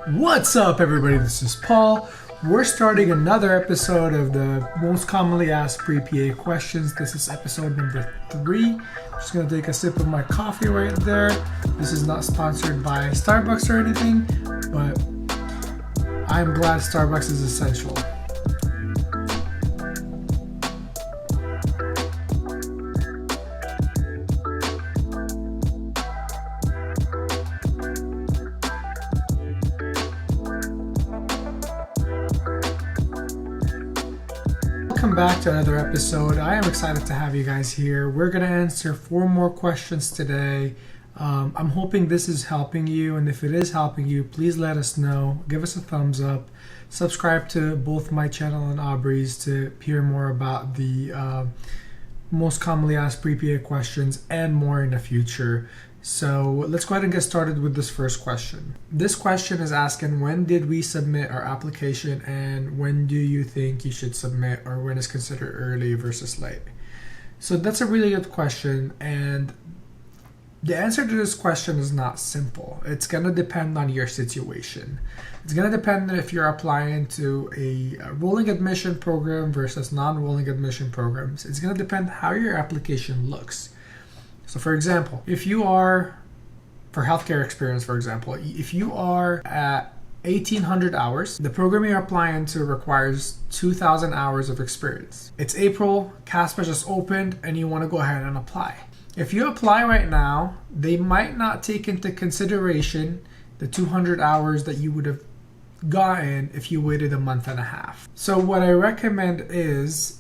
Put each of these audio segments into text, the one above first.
What's up, everybody? This is Paul. We're starting another episode of the most commonly asked pre-PA questions. This is episode number 3. I'm just going to take a sip of my coffee right there. This is not sponsored by Starbucks or anything, but I'm glad Starbucks is essential. Welcome back to another episode. I am excited to have you guys here. We're going to answer 4 more questions today. I'm hoping this is helping you, and if it is helping you, please let us know. Give us a thumbs up. Subscribe to both my channel and Aubrie's to hear more about the most commonly asked pre-PA questions and more in the future. So let's go ahead and get started with this first question. This question is asking, when did we submit our application and when do you think you should submit, or when is considered early versus late? So that's a really good question, and the answer to this question is not simple. It's going to depend on your situation. It's going to depend if you're applying to a rolling admission program versus non-rolling admission programs. It's going to depend how your application looks. So for example, if you are, for healthcare experience, for example, if you are at 1,800 hours, the program you're applying to requires 2,000 hours of experience. It's April, CASPA just opened, and you want to go ahead and apply. If you apply right now, they might not take into consideration the 200 hours that you would have gotten if you waited a month and a half. So what I recommend is,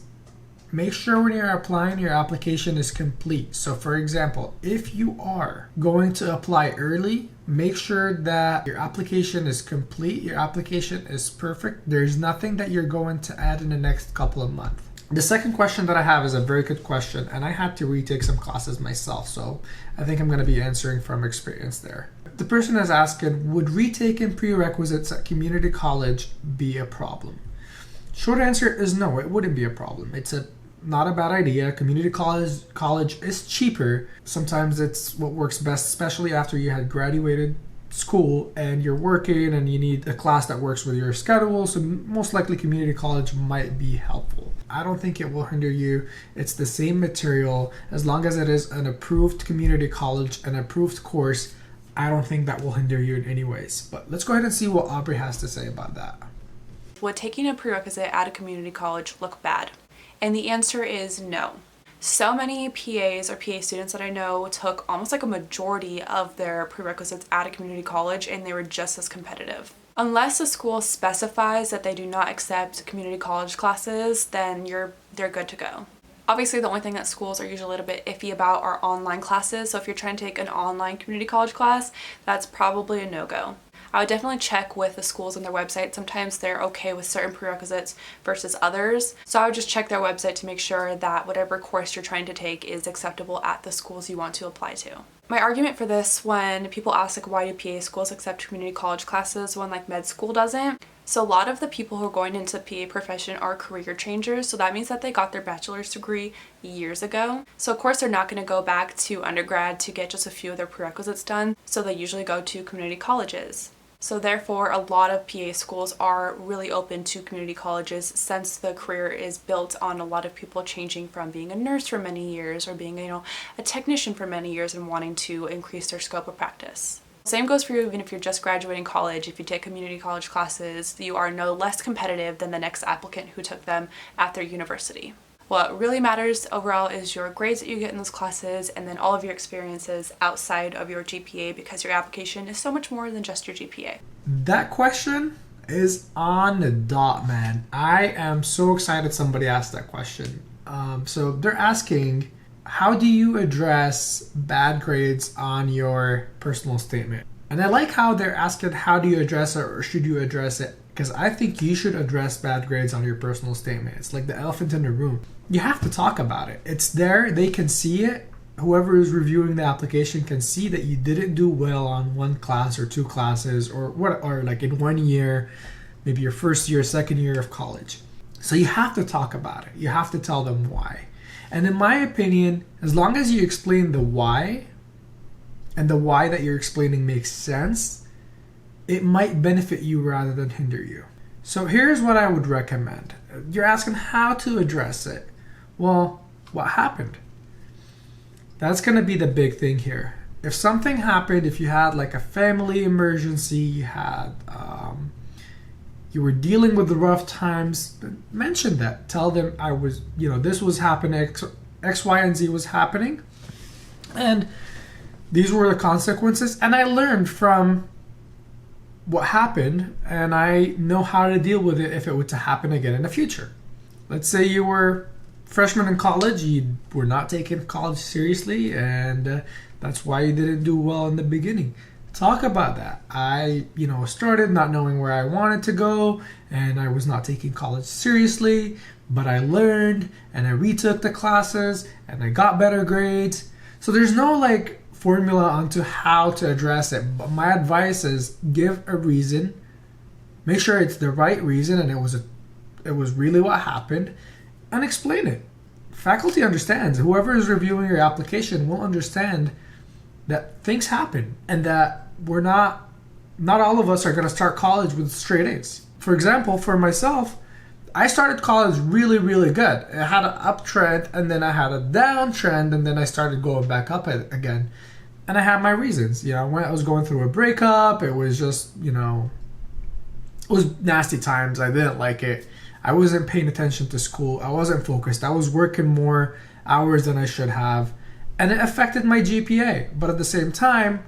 make sure when you're applying, your application is complete. So for example, if you are going to apply early, make sure that your application is complete, your application is perfect. There's nothing that you're going to add in the next couple of months. The second question that I have is a very good question, and I had to retake some classes myself, so I think I'm going to be answering from experience there. The person is asking, would retaking prerequisites at community college be a problem? Short answer is no, it wouldn't be a problem. It's not a bad idea. Community college is cheaper. Sometimes it's what works best, especially after you had graduated school and you're working and you need a class that works with your schedule. So most likely community college might be helpful. I don't think it will hinder you. It's the same material. As long as it is an approved community college, an approved course, I don't think that will hinder you in any ways. But let's go ahead and see what Aubrie has to say about that. Would taking a prerequisite at a community college look bad? And the answer is no. So many PAs or PA students that I know took almost like a majority of their prerequisites at a community college, and they were just as competitive. Unless the school specifies that they do not accept community college classes, then they're good to go. Obviously, the only thing that schools are usually a little bit iffy about are online classes. So if you're trying to take an online community college class, that's probably a no-go. I would definitely check with the schools on their website. Sometimes they're okay with certain prerequisites versus others. So I would just check their website to make sure that whatever course you're trying to take is acceptable at the schools you want to apply to. My argument for this, when people ask like, why do PA schools accept community college classes when like med school doesn't? So a lot of the people who are going into the PA profession are career changers. So that means that they got their bachelor's degree years ago. So of course they're not going to go back to undergrad to get just a few of their prerequisites done. So they usually go to community colleges. So therefore, a lot of PA schools are really open to community colleges, since the career is built on a lot of people changing from being a nurse for many years or being, a technician for many years and wanting to increase their scope of practice. Same goes for you even if you're just graduating college. If you take community college classes, you are no less competitive than the next applicant who took them at their university. What really matters overall is your grades that you get in those classes, and then all of your experiences outside of your GPA, because your application is so much more than just your GPA. That question is on the dot, man. I am so excited somebody asked that question. So they're asking, how do you address bad grades on your personal statement? And I like how they're asking, how do you address it, or should you address it? Because I think you should address bad grades on your personal statement. It's like the elephant in the room. You have to talk about it. It's there. They can see it. Whoever is reviewing the application can see that you didn't do well on one class or 2 classes, or like in 1 year, maybe your first year, second year of college. So you have to talk about it. You have to tell them why. And in my opinion, as long as you explain the why, and the why that you're explaining makes sense, it might benefit you rather than hinder you. So here's what I would recommend. You're asking how to address it. Well, what happened? That's going to be the big thing here. If something happened, if you had like a family emergency, you were dealing with the rough times, mention that. Tell them this was happening, X, Y, and Z was happening, and these were the consequences, and I learned from what happened, and I know how to deal with it if it were to happen again in the future. Let's say you were freshman in college, you were not taking college seriously, and that's why you didn't do well in the beginning. Talk about that. I, started not knowing where I wanted to go, and I was not taking college seriously, but I learned, and I retook the classes, and I got better grades. So there's no formula onto how to address it, but my advice is give a reason, make sure it's the right reason, and it was really what happened, and explain it. Faculty understands. Whoever is reviewing your application will understand that things happen, and that not all of us are going to start college with straight A's. For example, for myself, I started college really, really good. I had an uptrend, and then I had a downtrend, and then I started going back up again. And I had my reasons. When I was going through a breakup, it was just, it was nasty times. I didn't like it. I wasn't paying attention to school. I wasn't focused. I was working more hours than I should have. And it affected my GPA. But at the same time,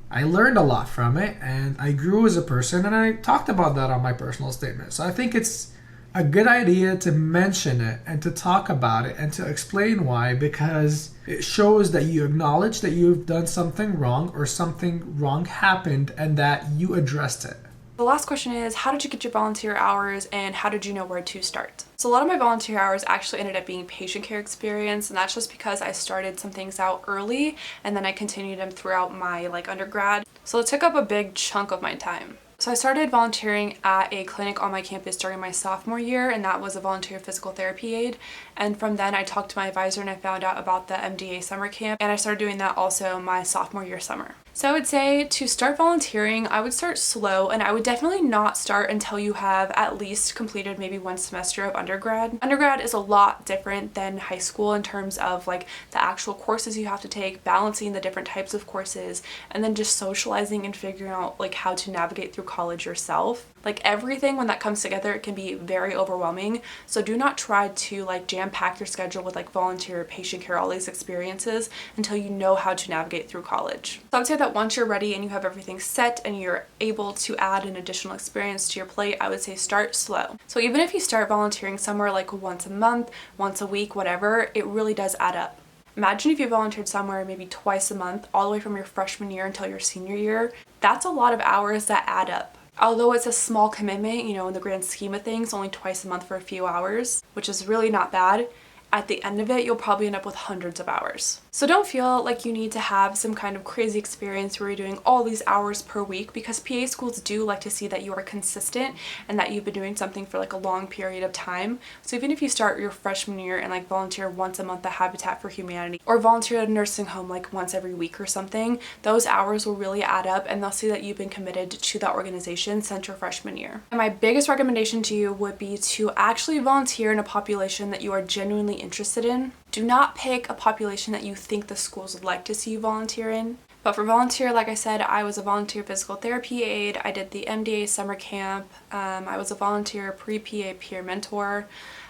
I learned a lot from it, and I grew as a person, and I talked about that on my personal statement. So I think it's a good idea to mention it and to talk about it and to explain why, because it shows that you acknowledge that you've done something wrong or something wrong happened and that you addressed it. The last question is, how did you get your volunteer hours and how did you know where to start? So a lot of my volunteer hours actually ended up being patient care experience, and that's just because I started some things out early and then I continued them throughout my undergrad. So it took up a big chunk of my time. So I started volunteering at a clinic on my campus during my sophomore year, and that was a volunteer physical therapy aide. And from then I talked to my advisor and I found out about the MDA summer camp, and I started doing that also my sophomore year summer. So I would say to start volunteering, I would start slow, and I would definitely not start until you have at least completed maybe one semester of undergrad. Undergrad is a lot different than high school in terms of the actual courses you have to take, balancing the different types of courses, and then just socializing and figuring out how to navigate through college yourself. Everything, when that comes together, it can be very overwhelming. So do not try to jam pack your schedule with volunteer, patient care, all these experiences until you know how to navigate through college. So I would say that once you're ready and you have everything set and you're able to add an additional experience to your plate, I would say start slow. So even if you start volunteering somewhere once a month, once a week, whatever, it really does add up. Imagine if you volunteered somewhere maybe twice a month, all the way from your freshman year until your senior year. That's a lot of hours that add up. Although it's a small commitment, in the grand scheme of things, only twice a month for a few hours, which is really not bad. At the end of it, you'll probably end up with hundreds of hours. So don't feel like you need to have some kind of crazy experience where you're doing all these hours per week, because PA schools do like to see that you are consistent and that you've been doing something for a long period of time. So even if you start your freshman year and volunteer once a month at Habitat for Humanity, or volunteer at a nursing home once every week or something, those hours will really add up and they'll see that you've been committed to that organization since your freshman year. And my biggest recommendation to you would be to actually volunteer in a population that you are genuinely interested in. Do not pick a population that you think the schools would like to see you volunteer in. But for volunteer, like I said, I was a volunteer physical therapy aide. I did the MDA summer camp. I was a volunteer pre-PA peer mentor.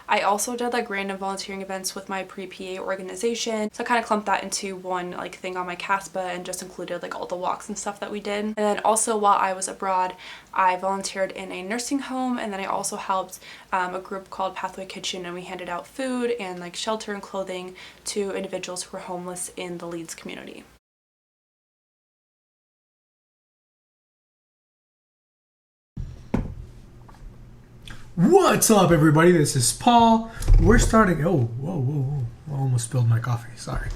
I also did random volunteering events with my pre-PA organization. So I kind of clumped that into one thing on my CASPA and just included all the walks and stuff that we did. And then also while I was abroad, I volunteered in a nursing home, and then I also helped a group called Pathway Kitchen, and we handed out food and shelter and clothing to individuals who were homeless in the Leeds community. What's up, everybody? This is Paul. We're starting. Oh, whoa. I almost spilled my coffee. Sorry.